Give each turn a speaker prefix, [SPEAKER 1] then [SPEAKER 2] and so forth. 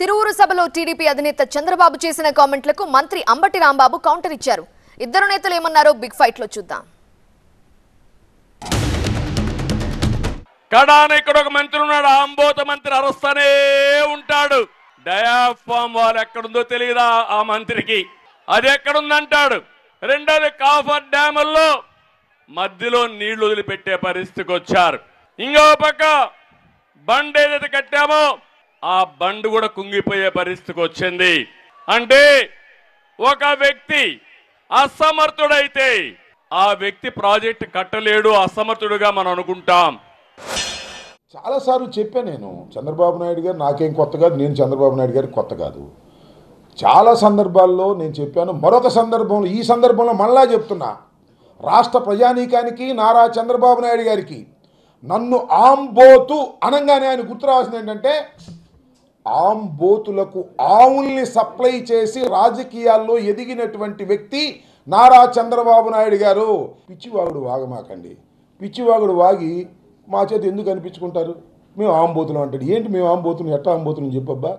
[SPEAKER 1] తిరువురు సభలో టీడీపీ అధినేత చంద్రబాబు చేసిన కామెంట్లకు మంత్రి అంబటి రాంబాబు కౌంటర్ ఇచ్చారు. ఇద్దరు నేతలు ఏమన్నారో బిగ్ ఫైట్ లో చూద్దాం.
[SPEAKER 2] కడాన ఇక్కడ ఒక మంత్రి ఉన్నాడు, ఆంబోత మంత్రి అరుస్తూనే ఉంటాడు. డయాఫామ్ వాళ్ళు ఎక్కడుందో తెలియదా ఆ మంత్రికి, అది ఎక్కడుందంటాడు. రెండోది కాఫర్ డ్యాముల్లో మధ్యలో నీళ్లు వదిలిపెట్టే పరిస్థితికి వచ్చారు. ఇంకో పక్క బండ్ ఏదైతే కట్టామో ఆ బండ్ కూడా కుంగిపోయే పరిస్థితికి వచ్చింది. అంటే ఒక వ్యక్తి అసమర్థుడైతే ఆ వ్యక్తి ప్రాజెక్ట్ కట్టలేడు, అసమర్థుడుగా మనం అనుకుంటాం.
[SPEAKER 3] చాలాసార్లు చెప్పాను నేను, చంద్రబాబు నాయుడు గారు నాకేం కొత్త కాదు, నేను చంద్రబాబు నాయుడు గారికి కొత్త కాదు. చాలా సందర్భాల్లో నేను చెప్పాను. మరొక సందర్భంలో, ఈ సందర్భంలో మళ్ళా చెప్తున్నా, రాష్ట్ర ప్రజానీకానికి నారా చంద్రబాబు నాయుడు గారికి నన్ను ఆంబోతు అనగానే ఆయన గుర్తు రావాల్సింది ఏంటంటే, ఆంబోతులకు ఆవుల్ని సప్లై చేసి రాజకీయాల్లో ఎదిగినటువంటి వ్యక్తి నారా చంద్రబాబు నాయుడు గారు. పిచ్చివాగుడు వాగమాకండి. పిచ్చివాగుడు వాగి మా చేతి ఎందుకు అనిపించుకుంటారు? మేము ఆంబోతులు అంటాడు. ఏంటి మేము ఆంబోతులు? ఎట్లా ఆంబోతులు చెప్పబ్బా?